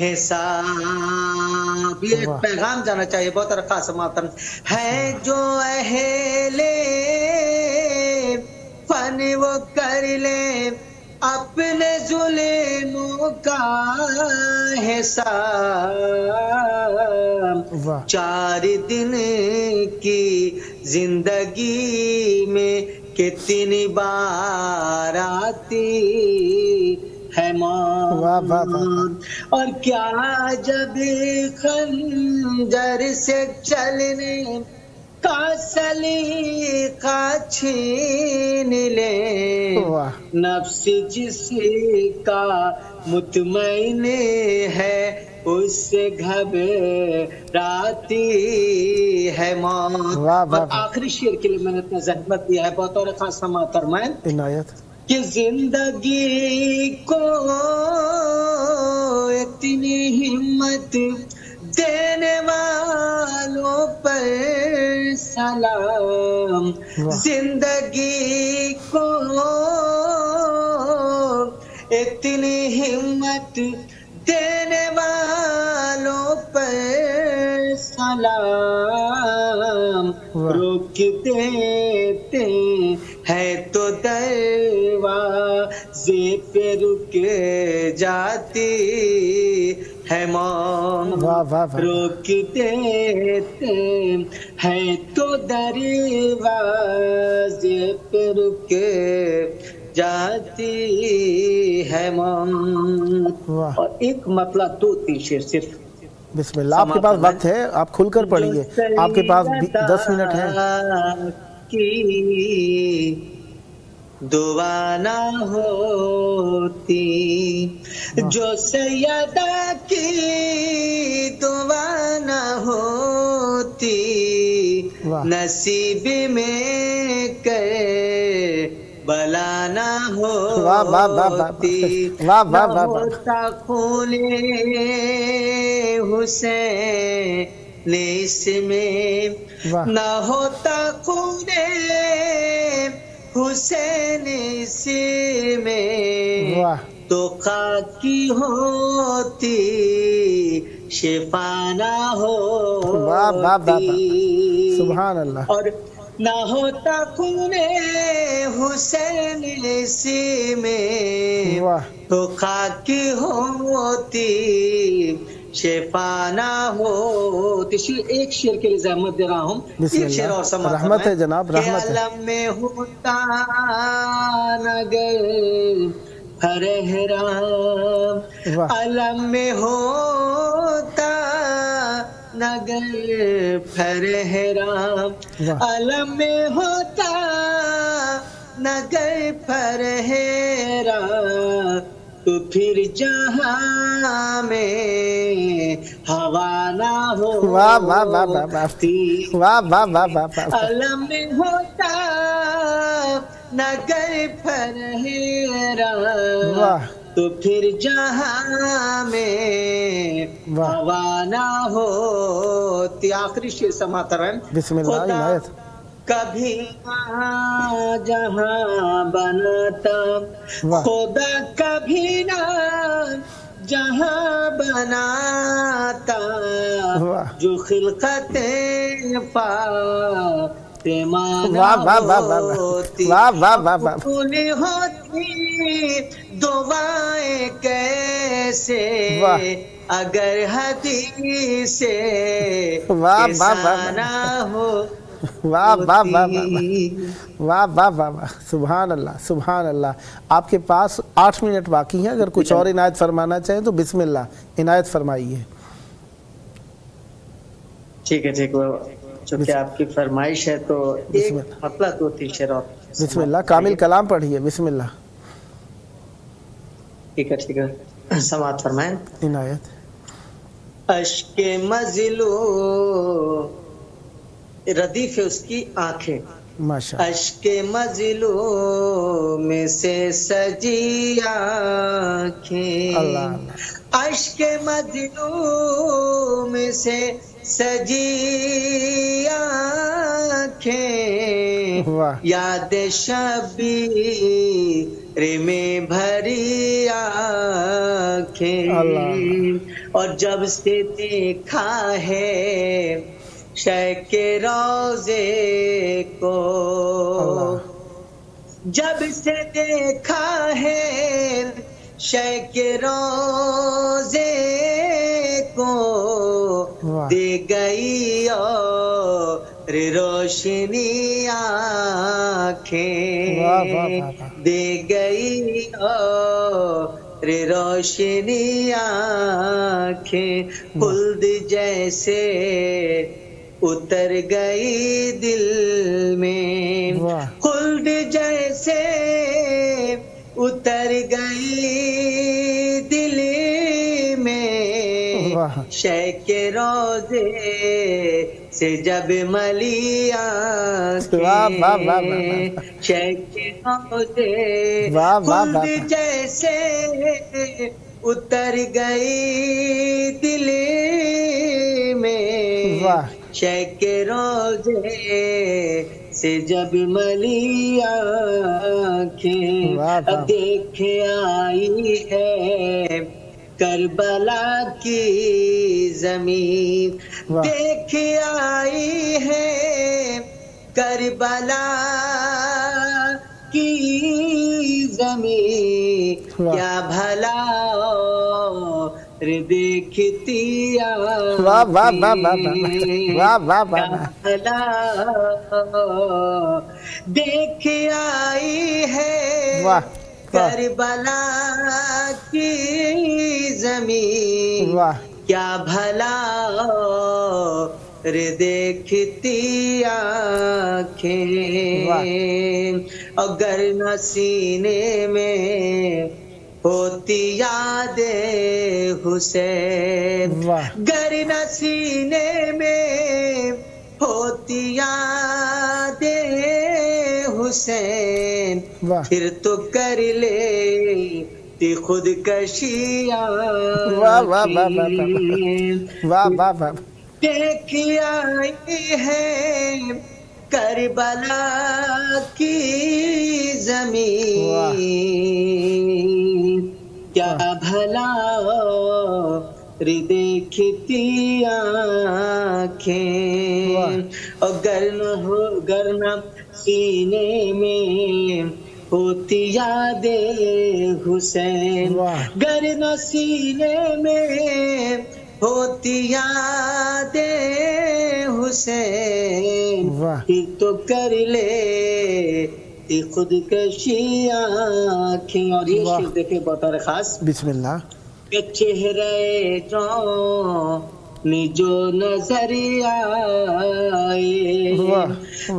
حساب. یہ ایک پیغام جانا چاہیے بہت خاص محترم ہے جو اہل فن وہ کر لے اپنے ظلموں کا حساب. 4 دن کی زندگی میں کتنی بار آتی ہے موت اور کیا جب خنجر سے چلنے کا سلیقہ چھین لے نفس جس کا مطمئن ہے اس سے گھبراتی ہے موت. اور آخری شعر کے لیے میں نے اتنا زحمت دیا ہے بہت اور خاص محترم عنایت کہ زندگی کو اتنی ہمت دینے والوں پر سلام. زندگی کو اتنی ہمت دینے والوں پر سلام. روک دیتے ہے تو دروازے پہ رک جاتی ہے موت. روک دیتے ہے تو دروازے پہ رک جاتی ہے موت. اور ایک مطلب 2-3 شعر صرف. بسم اللہ. آپ کے پاس وقت ہے, آپ کھل کر پڑھیے, آپ کے پاس 10 منٹ ہے. کی دعا نہ ہوتی جو سیدہ کی دعا نہ ہوتی نصیب میں بلا نہ ہوتی نہ ہوتا خون حسین اس میں نہ ہوتا خون حسین اس میں تو خاکی ہوتی شفا نہ ہوتی. سبحان اللہ. اور نہ ہوتا خون حسین اس میں تو خاکی ہوتی شفا نہ ہوتی. ایک شعر کے لیے زحمت دے رہا ہوں. ایک شعر اور سماعت رحمت ہے جناب, رحمت ہے. عالم میں ہوتا نگر فرحرام عالم میں ہوتا نگر فرحرام عالم میں ہوتا نگر فرحرام تو پھر جہاں میں ہوا نہ ہوتی. عالم میں ہوتا نگر فرحرام تو پھر جہاں میں ہوا نہ ہوتی. آخری شعر سماعت رہے. بسم اللہ. عنایت. کبھی جہاں بناتا خدا کبھی نہ جہاں بناتا جو خلقتیں فاطمہ ہوتی انہیں ہوتی دعائیں کیسے اگر حدیث نہ ہو. واہ واہ واہ واہ واہ واہ واہ. سبحان اللہ, سبحان اللہ. آپ کے پاس 8 منٹ باقی ہیں, اگر کچھ اور عنایت فرمانا چاہیں تو بسم اللہ عنایت فرمائیے. ٹھیک ہے ٹھیک ہے, چونکہ آپ کی فرمائش ہے تو ایک مطلب 2-3 شعر اور. بسم اللہ. کامل کلام پڑھیے. بسم اللہ. ٹھیک ہے ٹھیک ہے, سماعت فرمائیں. عنایت. اشک مظلوم ردیف ہے اس کی آنکھیں. اشک مظلوم سے سجی آنکھیں اشک مظلوم سے سجی آنکھیں یاد شبیر میں بھری آنکھیں اور جب سے دیکھا ہے شیخ کے روضے کو، جب سے دیکھا ہے شیخ کے روضے کو، دے گئی اور روشنی آنکھیں، دے گئی اور روشنی آنکھیں، خلد جیسے اتر گئی دل میں، خلد جیسے اتر گئی دل میں، شیخ کے روضے سے جب ملی آنکھیں، شیخ کے روضے خلد جیسے اتر گئی دل میں، شیخ کے روضے سے جب ملی آنکھیں، اب دیکھ آئی ہے کربلا کی زمین، دیکھ آئی ہے کربلا کی زمین، کیا بھلا دیکھتی دیکھ آئی ہے کربلا کی زمین، کیا بھلا دیکھتی آنکھیں، اگر نہ سینے میں ہوتی یاد حسین، گر نہ سینے میں ہوتی یاد حسین، پھر تو کر لیتی خود کشی دیکھ آئی ہے کربلا کی زمین، کیا بھلا دیکھتی آنکھیں، اور گرنا سینے میں ہوتی یاد حسین، گرنا سینے میں ہوتی یاد حسین، پھر تو کر لے خود کشی آنکھیں۔ اور یہ شعر دیکھیں بطور خاص، بسم اللہ، کہ چہرے جان جو نظر آئے،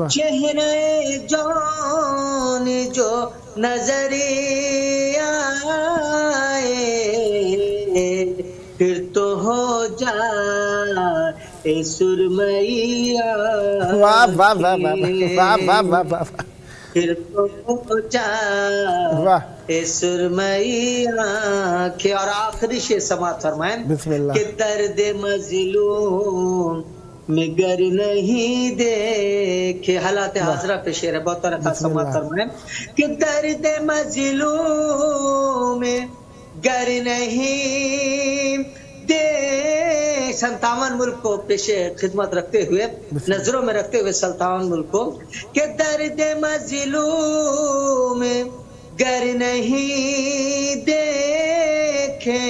چہرے جان جو نظر آئے، پھر تو ہو جائے سرمئی پھر تو ہو جائے سرمئی آنکھیں۔ اور آخری شعر سماعت فرمائیں کہ درد مظلوم میں گر نہیں دیکھے، حالات حاضرہ پہ شعر ہے، بہت طرح سماعت فرمائیں کہ درد مظلوم میں گر نہیں دیکھے، 57 ملک کو پیش خدمت رکھتے ہوئے، نظروں میں رکھتے ہوئے 57 ملک کو، کہ درد مظلوم گر نہیں دیکھے،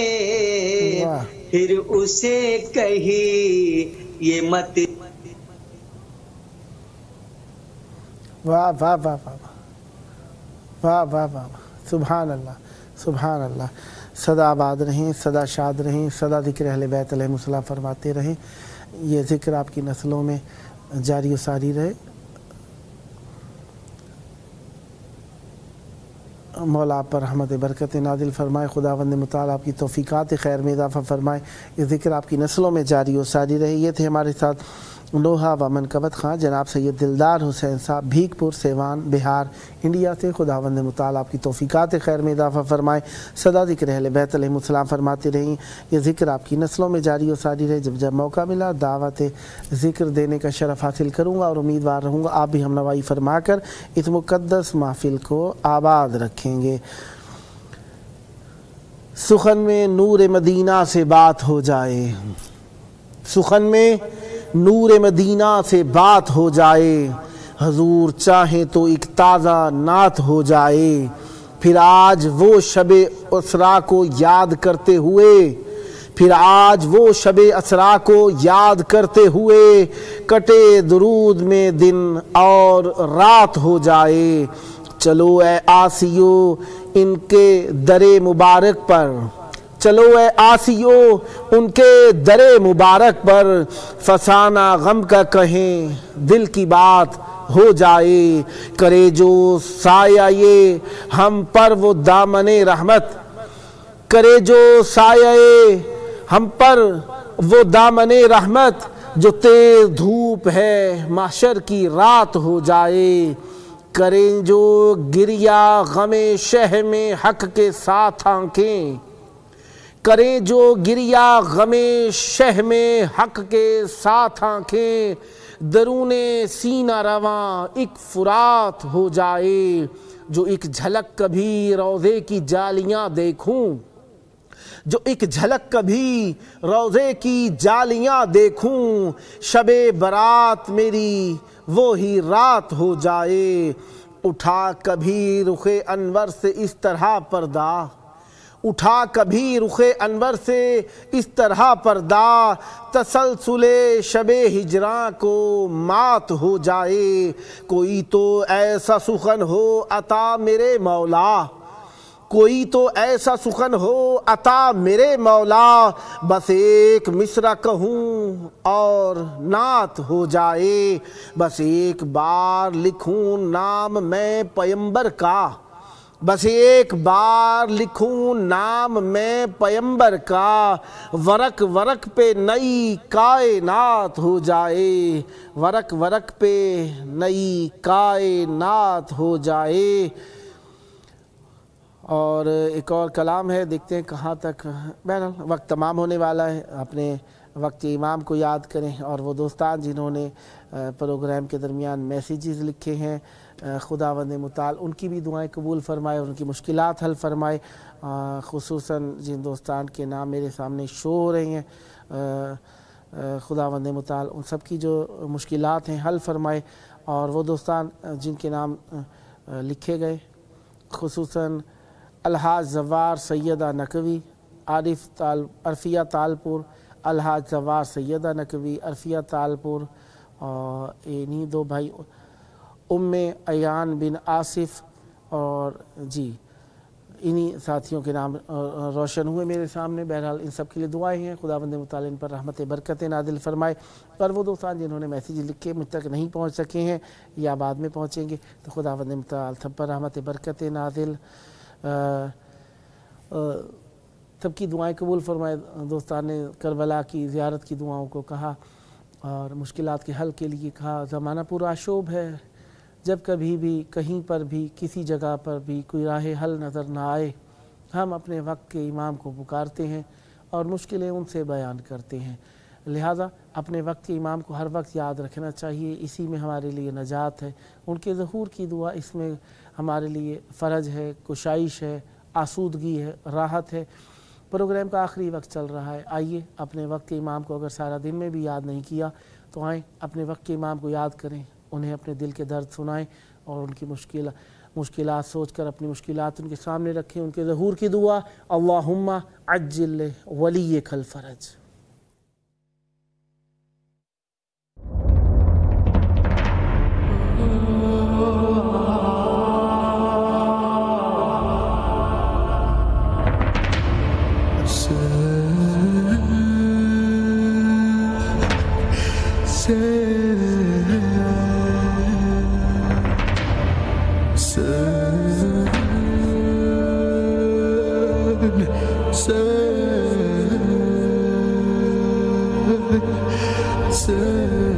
پھر اسے کہی یہ مت۔ واہ واہ واہ واہ واہ واہ واہ، سبحان اللہ سبحان اللہ، سدا آباد رہیں، سدا شاد رہیں، سدا ذکر اہل بیت علیہ السلام فرماتے رہیں، یہ ذکر آپ کی نسلوں میں جاری و ساری رہے۔ مولا آپ پر رحمت برکت نازل فرمائے، خداوند متعال آپ کی توفیقات خیر میں اضافہ فرمائے، یہ ذکر آپ کی نسلوں میں جاری و ساری رہے۔ یہ تھے ہمارے ساتھ لوہا و منقبت خان جناب سید دلدار حسین صاحب، بھیک پور، سیوان، بہار، انڈیا سے۔ خداوند متعال آپ کی توفیقات خیر میں اضافہ فرمائے، سدا ذکر اہل بیت علیہ السلام فرماتے رہیں، یہ ذکر آپ کی نسلوں میں جاری و ساری رہے۔ جب جب موقع ملا دعوت ذکر دینے کا شرف حاصل کروں گا اور امیدوار رہوں گا آپ بھی ہم نوائی فرما کر اس مقدس محفل کو آباد رکھیں گے۔ سخن میں نور مدینہ سے بات ہو جائے، سخن میں نور مدینہ سے بات ہو جائے، حضور چاہیں تو ایک تازہ نعت ہو جائے، پھر آج وہ شب اسرا کو یاد کرتے ہوئے، پھر آج وہ شب اسرا کو یاد کرتے ہوئے کٹے درود میں دن اور رات ہو جائے۔ چلو اے آسیو ان کے در مبارک پر، چلو اے آسیو ان کے در مبارک پر، فسانہ غم کا کہیں دل کی بات ہو جائے، کرے جو سایہ یہ ہم پر وہ دامن رحمت، کرے جو سایہ ہم پر وہ دامن رحمت، جو تیز دھوپ ہے محشر کی رات ہو جائے، کریں جو گریہ غم شہ میں حق کے ساتھ آنکھیں، کریں جو گریہ غم شہ میں حق کے ساتھ آنکھیں، درون سینہ رواں ایک فرات ہو جائے، جو ایک جھلک کبھی روضے کی جالیاں دیکھوں، جو ایک جھلک کبھی روضے کی جالیاں دیکھوں، شب برات میری وہی رات ہو جائے، اٹھا کبھی رخ انور سے اس طرح پردہ، اٹھا کبھی رخ انور سے اس طرح پردہ، تسلسل شب ہجراں کو مات ہو جائے، کوئی تو ایسا سخن ہو عطا میرے مولا، کوئی تو ایسا سخن ہو عطا میرے مولا، بس ایک مصرع کہوں اور نعت ہو جائے، بس ایک بار لکھوں نام میں پیمبر کا، بس ایک بار لکھوں نام میں پیمبر کا، ورق ورق پہ نئی کائنات ہو جائے، ورق ورق پہ نئی کائنات ہو جائے۔ اور ایک اور کلام ہے، دیکھتے ہیں کہاں تک، بہرحال وقت تمام ہونے والا ہے، اپنے وقت امام کو یاد کریں، اور وہ دوستان جنہوں نے پروگرام کے درمیان میسیجز لکھے ہیں، خداوند متعال ان کی بھی دعائیں قبول فرمائے، ان کی مشکلات حل فرمائے، خصوصاً جن دوستان کے نام میرے سامنے شو ہو رہے ہیں، خداوند متعال ان سب کی جو مشکلات ہیں حل فرمائے، اور وہ دوستان جن کے نام لکھے گئے خصوصاً الحاج زوار سیدہ نقوی، عرفیہ تالپور، الحاج زوار سیدہ نقوی، عرفیہ تالپور، اور انہی دو بھائی ام ایان بن آصف، اور جی انہی ساتھیوں کے نام روشن ہوئے میرے سامنے۔ بہرحال ان سب کے لیے دعائیں ہیں، خداوند متعال ان پر رحمت برکت نازل فرمائے، اور وہ دوستان جنہوں نے میسیج لکھے مجھ تک نہیں پہنچ سکے ہیں یا بعد میں پہنچیں گے، تو خداوند متعال سب پر رحمت برکت نازل سب کی دعائیں قبول فرمائے۔ دوستان نے کربلا کی زیارت کی دعاؤں کو کہا اور مشکلات کے حل کے لیے کہا۔ زمانہ پورا شوب ہے، جب کبھی بھی کہیں پر بھی کسی جگہ پر بھی کوئی راہ حل نظر نہ آئے، ہم اپنے وقت کے امام کو پکارتے ہیں اور مشکلیں ان سے بیان کرتے ہیں، لہٰذا اپنے وقت کے امام کو ہر وقت یاد رکھنا چاہیے، اسی میں ہمارے لیے نجات ہے، ان کے ظہور کی دعا اس میں ہمارے لیے فرج ہے، کشائش ہے، آسودگی ہے، راحت ہے۔ پروگرام کا آخری وقت چل رہا ہے، آئیے اپنے وقت کے امام کو اگر سارا دن میں بھی یاد نہیں کیا تو آئیں اپنے وقت کے امام کو یاد کریں، انہیں اپنے دل کے درد سنائیں، اور ان کی مشکلات سوچ کر اپنی مشکلات ان کے سامنے رکھیں، ان کے ظہور کی دعا، اللہم عجل ولیک الفرج۔ Say